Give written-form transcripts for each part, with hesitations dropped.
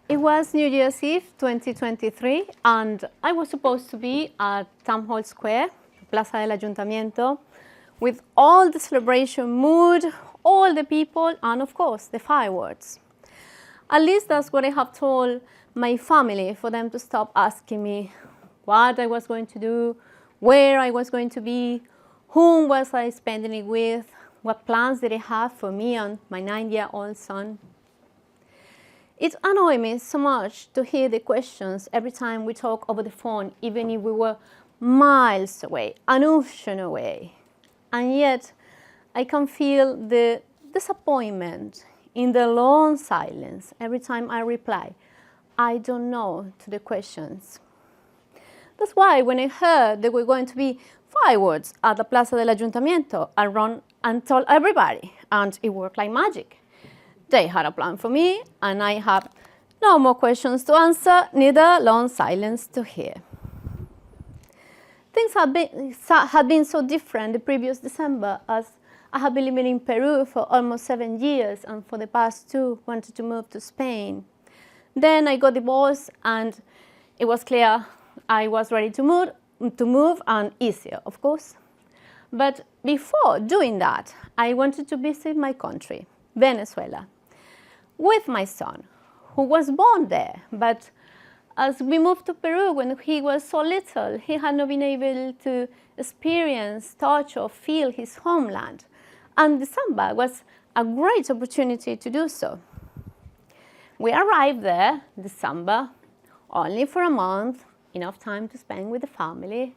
It was New Year's Eve 2023, and I was supposed to be at Town Hall Square, Plaza del Ayuntamiento, with all the celebration mood, all the people, and of course, the fireworks. At least that's what I have told my family, for them to stop asking me what I was going to do, where I was going to be, whom was I spending it with, what plans did I have for me and my 9-year-old son. It annoyed me so much to hear the questions every time we talk over the phone, even if we were miles away, an ocean away. And yet, I can feel the disappointment in the long silence every time I reply, I don't know, to the questions. That's why when I heard there were going to be fireworks at the Plaza del Ayuntamiento, I ran and told everybody, and it worked like magic. They had a plan for me, and I have no more questions to answer, neither long silence to hear. Things had been so different the previous December, as I had been living in Peru for almost 7 years, and for the past 2 wanted to move to Spain. Then I got divorced, and it was clear I was ready to move, and easier, of course. But before doing that, I wanted to visit my country, Venezuela, with my son, who was born there. But as we moved to Peru when he was so little, he had not been able to experience, touch, or feel his homeland. And December was a great opportunity to do so. We arrived there, December, only for a month, enough time to spend with the family.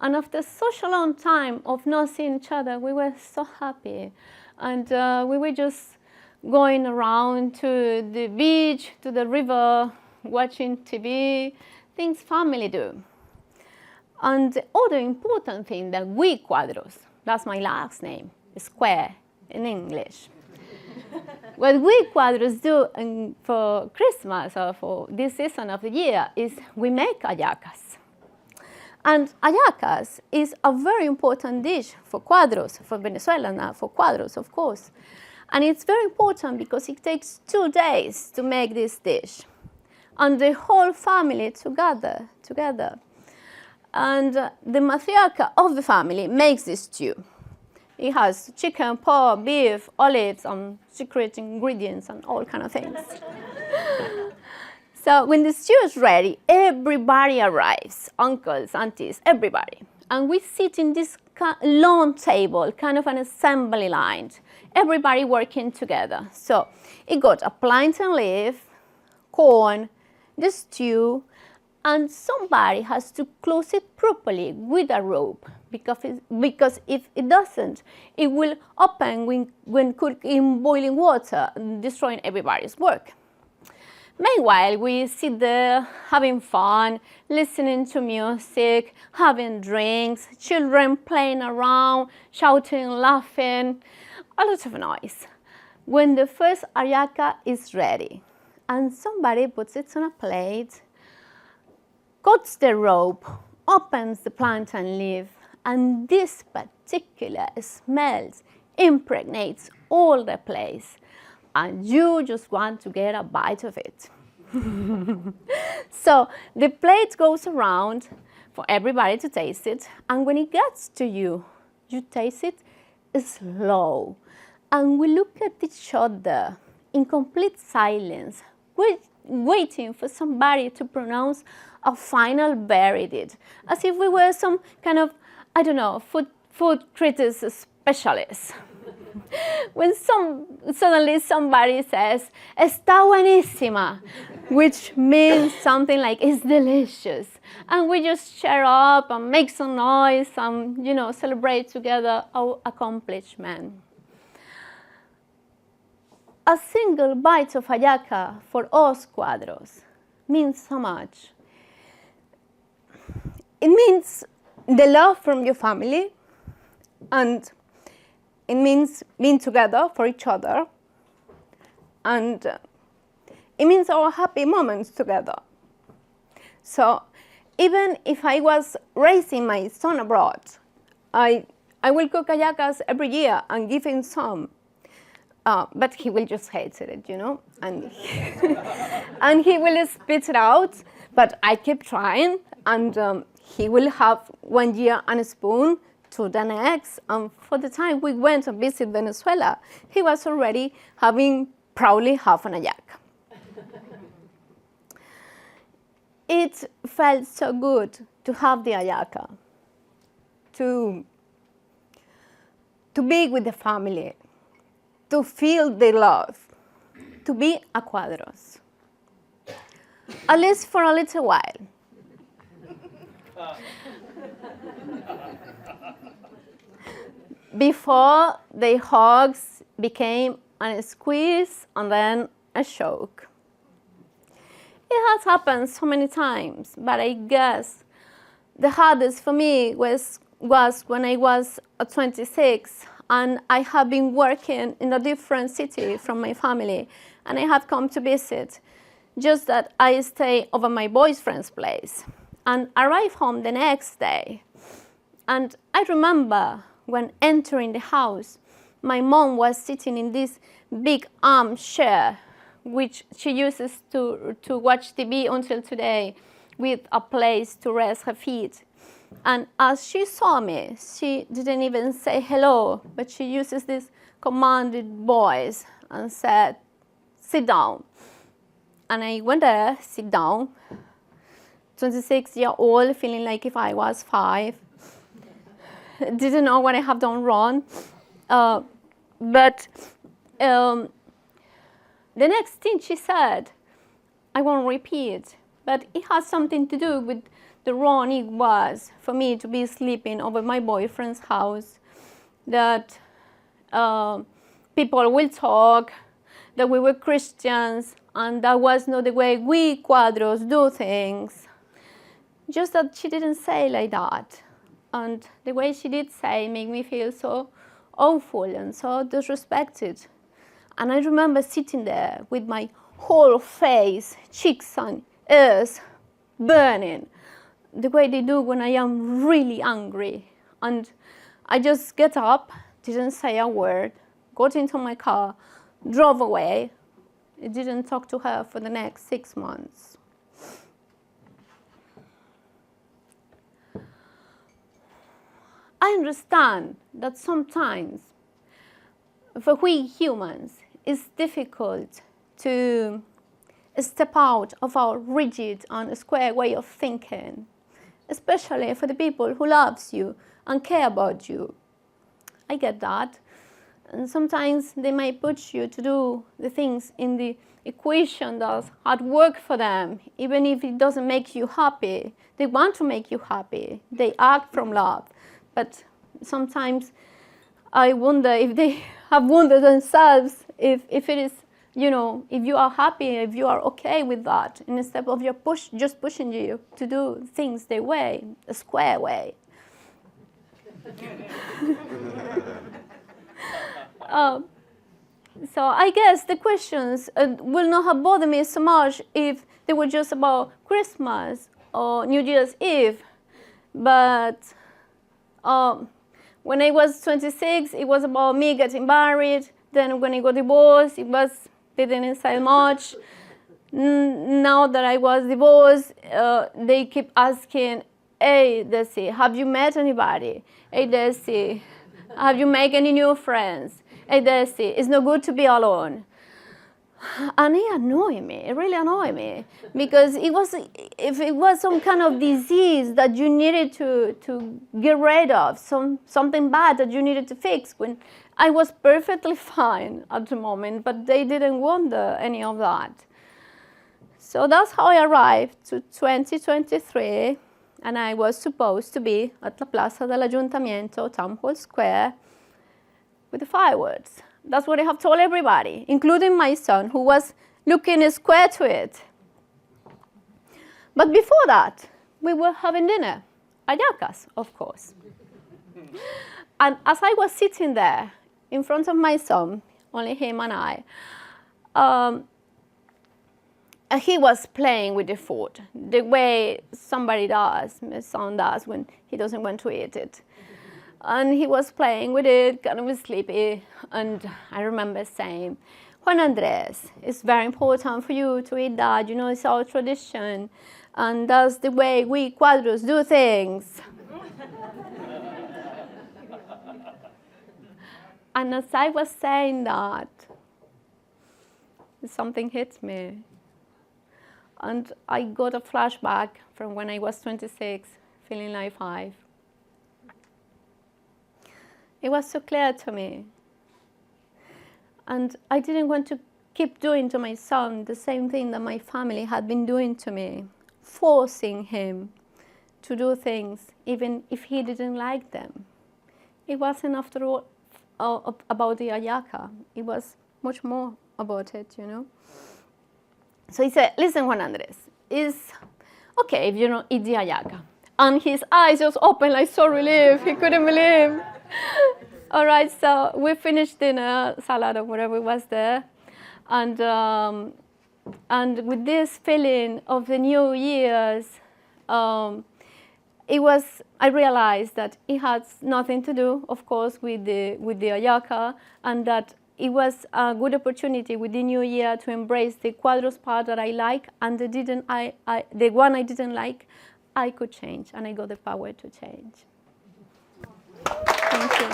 And after such a long time of not seeing each other, we were so happy. And we were just going around to the beach, to the river, watching TV, things family do. And the other important thing that we Cuadros, that's my last name, square in English. What we Cuadros do for Christmas or for this season of the year is we make hallacas. And hallacas is a very important dish for Cuadros, for Venezuela, for Cuadros, of course. And it's very important because it takes 2 days to make this dish. And the whole family together. And the matriarch of the family makes this stew. It has chicken, pork, beef, olives, and secret ingredients and all kind of things. So when the stew is ready, everybody arrives, uncles, aunties, everybody. And we sit in this long table, kind of an assembly line, everybody working together. So it got a plantain leaf, corn, the stew, and somebody has to close it properly with a rope, because if it doesn't, it will open when cooked in boiling water, destroying everybody's work. Meanwhile, we sit there having fun, listening to music, having drinks, children playing around, shouting, laughing, a lot of noise. When the first hallaca is ready, and somebody puts it on a plate, cuts the rope, opens the plantain leaf, and this particular smell impregnates all the place. And you just want to get a bite of it. So the plate goes around for everybody to taste it, and when it gets to you, you taste it slow. And we look at each other in complete silence, waiting for somebody to pronounce a final verdict, as if we were some kind of, I don't know, food critics specialist. When suddenly somebody says, "Está buenísima," which means something like, "It's delicious." And we just cheer up and make some noise and, celebrate together our accomplishment. A single bite of hallaca for us Cuadros means so much. It means the love from your family, and it means being together for each other, and it means our happy moments together. So even if I was raising my son abroad, I will cook hallacas every year and give him some. but he will just hate it, and and he will spit it out. But I keep trying, and he will have 1 year and a spoon to the next. And for the time we went to visit Venezuela, he was already having proudly half an hallaca. It felt so good to have the hallaca, to be with the family, to feel the love, to be a Cuadros. At least for a little while. Before the hugs became a squeeze and then a choke. It has happened so many times, but I guess the hardest for me was when I was 26 and I have been working in a different city from my family, and I have come to visit, just that I stay over my boyfriend's place and arrive home the next day. And I remember when entering the house, my mom was sitting in this big armchair, which she uses to watch TV until today, with a place to rest her feet. And as she saw me, she didn't even say hello, but she uses this commanded voice and said, "Sit down." And I went there, sit down, 26-year-old, feeling like if I was 5. Didn't know what I have done wrong. But the next thing she said, I won't repeat, but it has something to do with the wrong it was for me to be sleeping over my boyfriend's house, that people will talk, that we were Christians, and that was not the way we Cuadros do things. Just that she didn't say like that. And the way she did say made me feel so awful and so disrespected. And I remember sitting there with my whole face, cheeks and ears burning, the way they do when I am really angry. And I just get up, didn't say a word, got into my car, drove away. I didn't talk to her for the next 6 months. I understand that sometimes for we humans it's difficult to step out of our rigid and square way of thinking, especially for the people who loves you and care about you. I get that. And sometimes they might push you to do the things in the equation that's hard work for them, even if it doesn't make you happy. They want to make you happy. They act from love. But sometimes I wonder if they have wondered themselves if it is, if you are happy, if you are okay with that, instead of just pushing you to do things their way, a square way. So I guess the questions will not have bothered me so much if they were just about Christmas or New Year's Eve. But when I was 26, it was about me getting married. Then when I got divorced, they didn't say much. Now that I was divorced, they keep asking, "Hey, Desirée, have you met anybody? Hey, Desirée, have you made any new friends? Hey, Desirée, it's not good to be alone." And it annoyed me. It really annoyed me, because if it was some kind of disease that you needed to get rid of, something bad that you needed to fix, when I was perfectly fine at the moment, but they didn't want any of that. So that's how I arrived to 2023, and I was supposed to be at La Plaza del Ayuntamiento, Town Hall Square, with the fireworks. That's what I have told everybody, including my son, who was looking square to it. But before that, we were having dinner, hallacas, of course. And as I was sitting there in front of my son, only him and I, he was playing with the food, the way somebody does, my son does, when he doesn't want to eat it. And he was playing with it, kind of sleepy. And I remember saying, Juan Andres, it's very important for you to eat that. You know, it's our tradition. And that's the way we Cuadros do things. And as I was saying that, something hit me. And I got a flashback from when I was 26, feeling like 5. It was so clear to me. And I didn't want to keep doing to my son the same thing that my family had been doing to me, forcing him to do things even if he didn't like them. It wasn't, after all, about the ayaca. It was much more about it, you know. So he said, listen, Juan Andres, it's okay if you don't eat the ayaca. And his eyes just opened like so relief. He couldn't believe. All right, so we finished dinner, salad or whatever was there. And with this feeling of the New Year's, I realized that it had nothing to do, of course, with the ayaca, and that it was a good opportunity with the New Year to embrace the Cuadros part that I like, and the one I didn't like, I could change, and I got the power to change. Thank you.